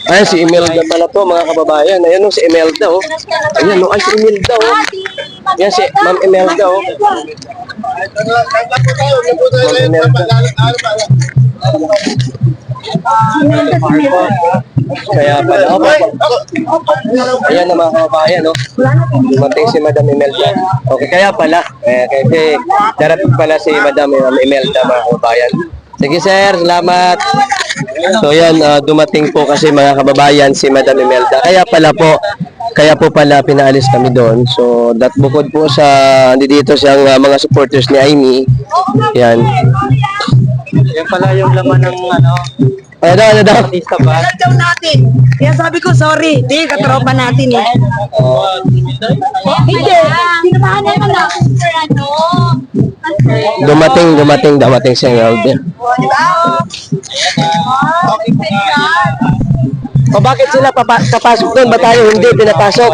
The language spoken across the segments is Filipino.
Ay, si Imelda pala to, mga kababayan. Ayan o, si Imelda o. Ayan o, ay si Imelda o. Yan si Ma'am Imelda o. Ma'am Imelda. Kaya pala, ayan na mga kababayan, no? Dumating si Madam Imelda. Okay, kaya pala. Kasi darating pala si Madam Imelda, mga kababayan. Sige sir, salamat. So yan, dumating po kasi mga kababayan si Madam Imelda. Kaya po pala pinaalis kami doon. So that bukod po sa dito siyang mga supporters ni Aimee. Yan. Yan pala yung laman ng ano. Ano daw? Daw natin. Kaya sabi ko, sorry. Hindi, katropa natin eh. Hindi. Sinamahan naman natin sir, ano. Dumating si Imelda. Diba? O bakit sila papasok doon? Ba tayo hindi pinapasok?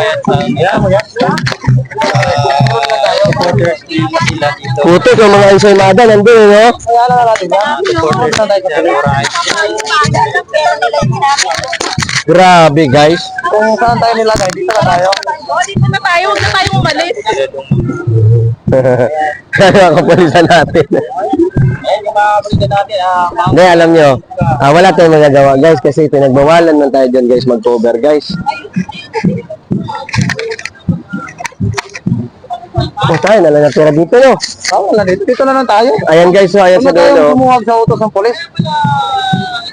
Puto yung mga ensaymada nandun, no? Grabe, guys. Kung saan tayo nilagay, dito na tayo. Dito na tayo, huwag na tayo umalis. Kaya kapulisan natin. Hindi, alam nyo, wala tayong magagawa, guys, kasi pinagbawalan man tayo dyan, guys, mag-cover, guys. Tayo na lang natira dito, no? Wala dito. Dito na lang tayo. Ayan, guys, so ayan sa dulo. Kumuhag sa utos ng polis.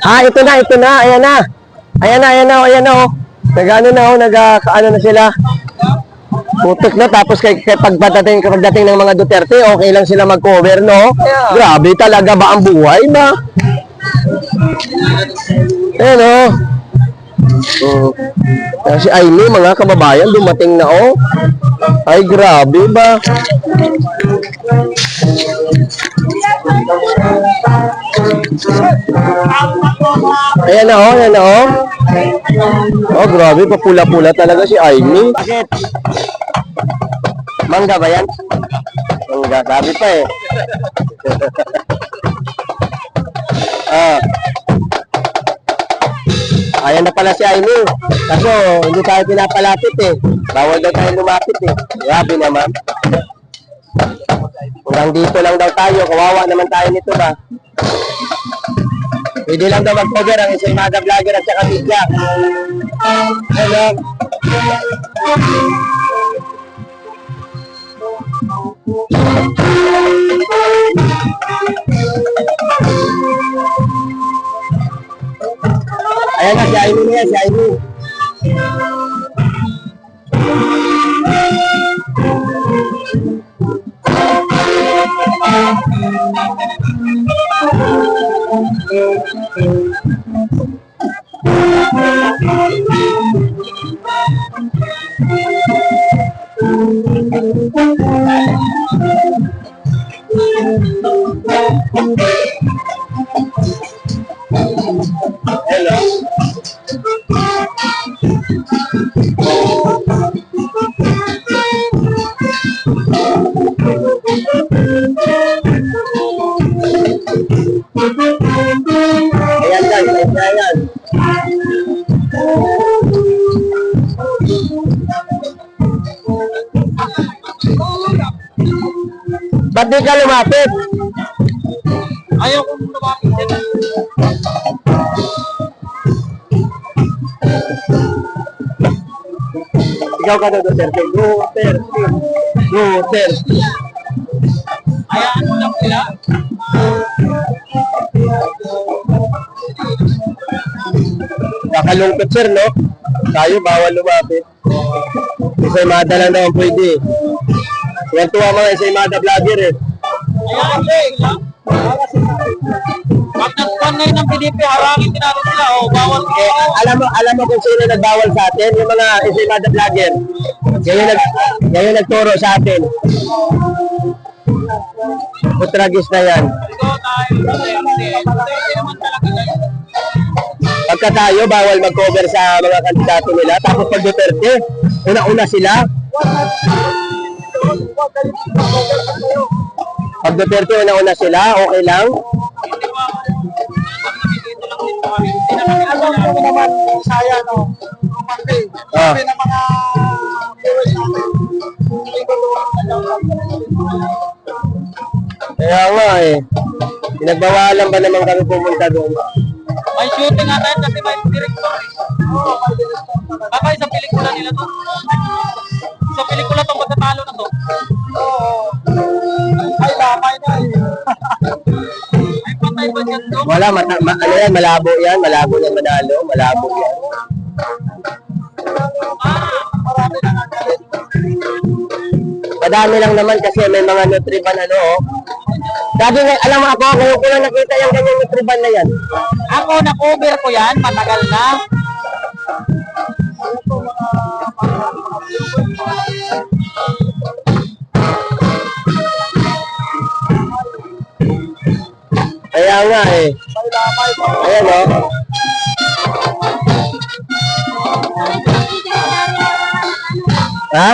Ito na, ayan na. Ayan na, oh. Nag-ano na, oh, nag-ano na sila. Putok na, tapos kapag dating ng mga Duterte, okay lang sila mag-cover, no? Yeah. Grabe talaga ba ang buhay ba? Ayan, oh. Si Aimee, mga kababayan, dumating na, oh. Ay, grabe ba? Ayan na, oh. Oh, grabe, papula-pula talaga si Aimee. Bakit? Mangga ba yan? Mangga, sabi pa eh. Ayan na pala si Aimee. Kaso, hindi tayo pinapalapit eh. Bawal daw tayo lumapit eh. Grabe naman. Hanggang dito lang daw tayo. Kawawa naman tayo nito ba? Pwede lang daw mag-cover ang ensaymada vlogger at saka media. Hello. Ayan na, si Aimee. Ayan. Ba't di ka lumapit? Ayaw kong lumapit yan. Ikaw ka na, Duterte. Duterte. Hayaan mo lang sila. Nakalungkot, sir, no? Tayo, bawal lumapit. Ensaymada lang naman pwede. Yan tuwa mga ensaymada vlogger eh. Hayaan sila. Pag nag-online ng PDP, harangin din natin sila. O, bawal Eh, alam mo kung sino nagbawal sa atin? Yung mga ensaymada vlogger. Yan yung nagturo sa atin. Putragis na yan. Pagka tayo, bawal mag-cover sa mga kandidato nila. Tapos pag Duterte, una-una sila. Pag Duterte, una-una sila, okay lang. Alam mo naman, saya, no? Pati, Ah. sabi ng mga viewers natin, hindi ko Kaya nga eh. Pinagbawalan ba naman kami pumunta doon? may shooting nga tayo kasi may director eh. Oo, may director talaga. Baka isang pelikula nila to. Isang pelikula tong pagkatalo na to. Oo. Ay, lamay na eh. Ay, patay ba dyan to? Wala, ano yan, malabo yan. Malabo yan manalo. Malabo yan. Marami na nga galit. Madami lang naman kasi may mga Nutriban ano oh. Sabi nga, alam mo ako, ngayon ko lang nakita yung ganyan Nutriban na yan. Ako, na-cover ko yan, matagal na. Kaya nga eh. Ayan oh. Ha?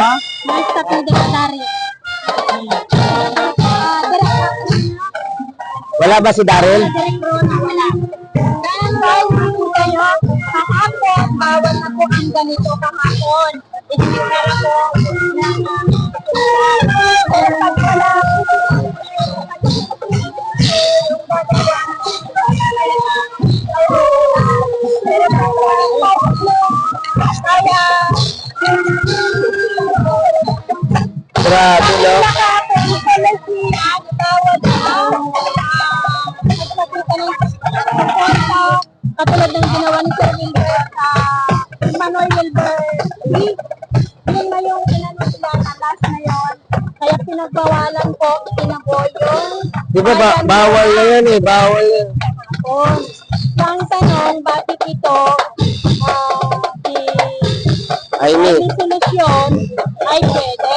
Basta pagdeklarari. Wala ba si Daryl? Wala. Dahil po kayo, kahapon, bawal na po ang ganito kahapon. Hindi na ako Grabe no? Katulad ng ginawa ni Sir Wilber sa Manuel Wilber. Yun na yung inano sila na last na yun. Kaya pinagbawalan po, tinago yung Di ba bawal na yan eh, bawal yan. hapon. Ang tanong, bakit ito Ay ni, may solusyon ay pwede.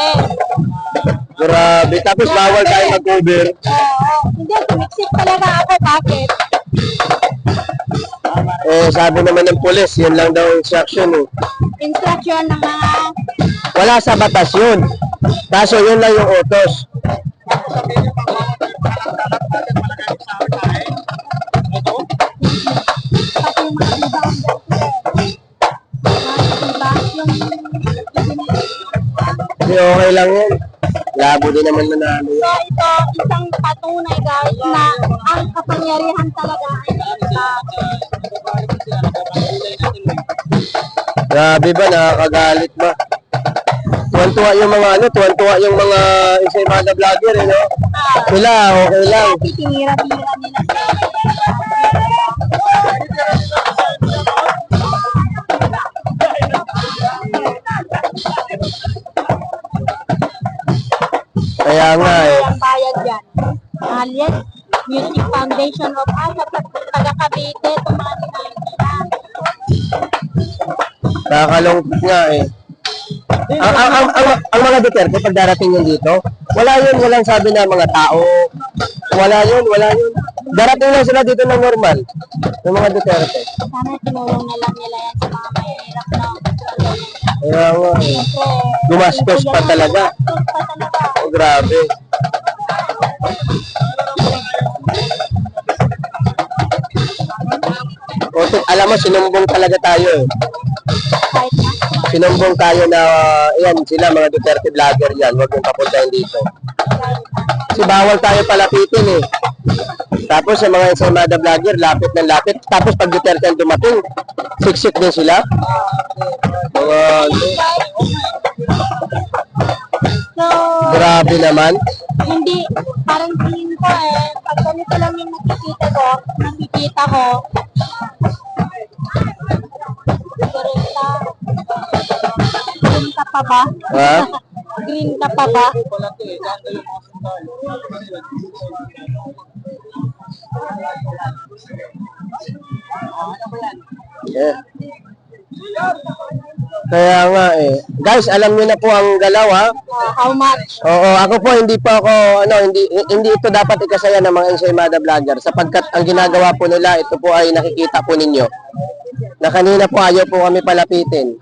grabe. Tapos bawal tayo mag-cover. Oo, hindi, tumiksik talaga ako. Bakit? Eh, sabi naman ng pulis, yun lang daw instruction eh. Instruction ng mga Wala sa batas yun. Kaso yun lang yung utos. pati yung mga ibang yung Hindi, okay lang yun. Labo din naman manalo so yun. ito isang patunay guys na ang kapangyarihan talaga ay isa. Grabe ba, nakakagalit ba? Tuwan-tuwa yung mga tuwan-tuwa yung mga Ensaymada vlogger eh, no? Sila, okay lang. Dati tinira-tira nila sa Kaya nga eh. ang bayad yan. Alias, Music Foundation of Asa sa taga Cavite, itong mga ninayin nila. Nakakalungkot nga eh. Ang mga Duterte, pag darating yun dito, wala yun, walang sabi na mga tao. Wala yun. Darating lang sila dito ng normal. Yung mga Duterte. Sana tinulong na lang nila yan sa mga mahirap na. Kaya nga eh. Gumastos pa talaga. Gumastos pa talaga. Oh, grabe. O, alam mo, sinumbong talaga tayo eh. Kahit na. Sinumbong tayo na, yan, sila mga Duterte vlogger yan. Huwag yung papuntahin dito. Kasi bawal tayo palapitin eh. Tapos yung mga Ensaymada vlogger, lapit ng lapit. Tapos pag Duterte ang dumating, siksik din sila. Mga, So, grabe naman. hindi, parang tingin ko pag ganito lang yung nakikita ko, direkta, green ka pa ba? Ha? Green ka pa ba? Yeah. Kaya nga eh. Guys, alam niyo na po ang galaw ha. How much? Oo, ako po hindi pa ako hindi ito dapat ikasaya ng mga Ensaymada vlogger sapagkat ang ginagawa po nila ito po ay nakikita po ninyo. Na kanina po ayaw po kami palapitin.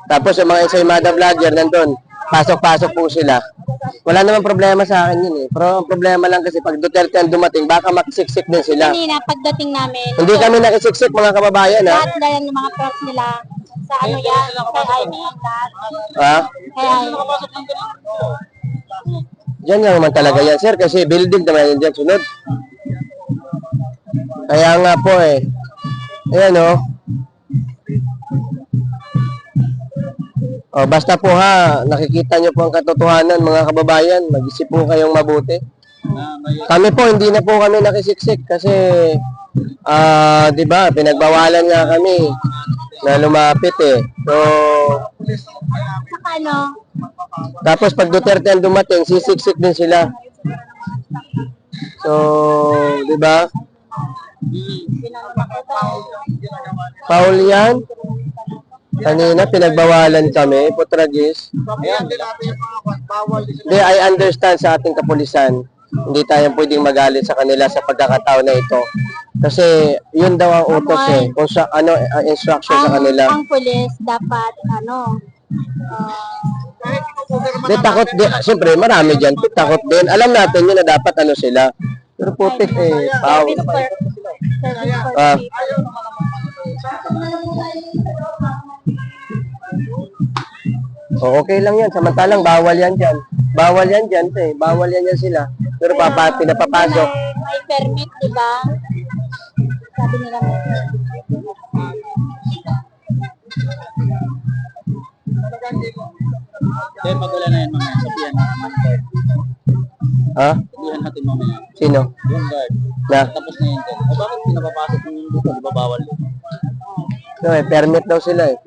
Tapos yung mga Ensaymada vlogger nandun, pasok-pasok po sila. Wala namang problema sa akin yun eh. Pero ang problema lang kasi pag Duterte ang dumating, baka makisiksik din sila. Kanina, pagdating namin, Hindi kami nakisiksik mga kababayan ha. lahat na yan yung mga props nila sa ano yan, kay Ivy, lahat. Ha? Kay Ivy. Nakapasok ng ganito. Diyan lang naman talaga yan sir kasi building naman yan dyan sunod. Kaya nga po eh. Ayan o. Oh, basta po ha, nakikita nyo po ang katotohanan mga kababayan, mag-isip po kayong mabuti. Kami po, hindi na po kami nakisiksik kasi, di ba, pinagbawalan nga kami na lumapit eh. So, Saka ano, tapos pag Duterte ang dumating, sisiksik din sila. So, di ba? Paul yan. Kanina, pinagbawalan kami, Putragis. Hindi, I understand sa ating kapulisan. Hindi tayo pwedeng magalit sa kanila sa pagkakataon na ito. Kasi, yun daw ang utos eh. Kung sa, ano, ang instruction sa kanila. ang pulis dapat, ano, Di, takot din. Siyempre, marami dyan. Takot din. Alam natin yun na dapat ano sila. Pero putik eh. Pao. service for Ah. people. Okay lang yan. Samantalang bawal yan dyan. Bawal yan dyan eh. Bawal yan yan sila. Pero pinapapasok. May permit, di ba? Sabi nila may permit. Kaya pag wala na yan, mamaya, sabihan natin. Ha? Sabihan natin mamaya. Sino? Yung guard. Na? Tapos na yun. O bakit pinapapasok yung dito? Di ba bawal? No, eh, permit daw sila eh.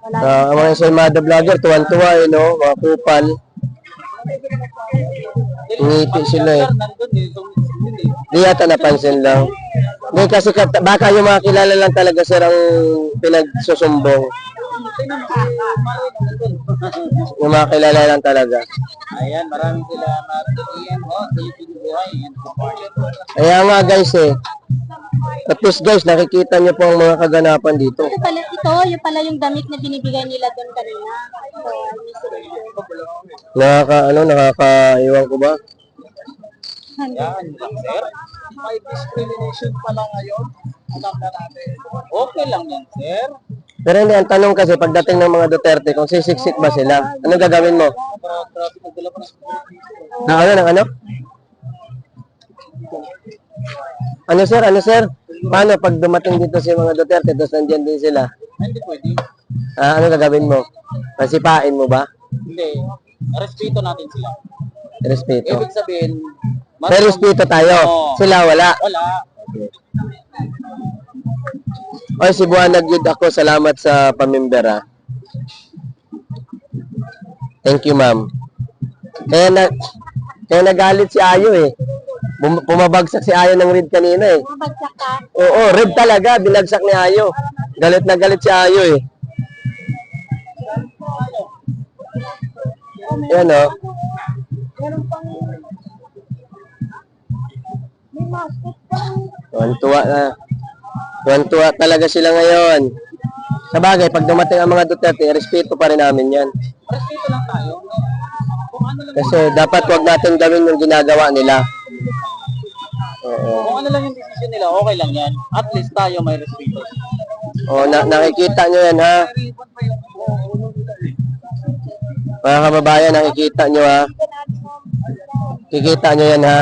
Wala. Ang mga Ensaymada vlogger, tuwan-tuwa eh, no? Mga kupal. Ngiti sila eh. Nandun eh. Di yata napansin lang. Hindi kasi baka yung mga kilala lang talaga sir ang pinagsusumbong. Yung mga kilala lang talaga. Ayan, maraming salamat. Ian, thank you buhay. Kaya nga guys eh. At least guys, nakikita niyo po ang mga kaganapan dito. Ito pala, yung pala yung damit na binibigay nila doon kanina. Nakakaiwan ko ba? Yan, sir. May discrimination pala ngayon. Alam na natin. Okay lang yan, sir. Pero hindi, ang tanong kasi pagdating ng mga Duterte, kung sisiksik ba sila, anong gagawin mo? Grabe, nagdala pa ng Ng ano? Ano sir? Paano pag dumating dito si mga Duterte, tapos nandyan din sila? Hindi pwede. Ano gagawin mo? Pasipain mo ba? Hindi. Respeto natin sila. Respeto. Ibig sabihin, May respeto tayo. Oo. Sila wala. Wala. Oy, si Buwanag yun ako. Salamat sa pamimber ha. Thank you, ma'am. Kaya nagalit si Ayo eh. Pumabagsak si Ayo ng red kanina eh. Mabagsak ka. Oo, red talaga. Binagsak ni Ayo. Galit na galit si Ayo eh. Yan o. Meron pang... May mascot pang... Tuwan-tuwa talaga sila ngayon. Sa bagay, pag dumating ang mga Duterte, respeto pa rin namin yan. Respeto lang tayo. Kung ano lang, Kasi dapat wag natin gawin yung ginagawa nila. Oo. kung ano lang yung decision nila, okay lang yan. At least tayo may respeto. O, nakikita nyo yan ha. Mga kababayan, nakikita nyo ha. Kikita nyo yan ha.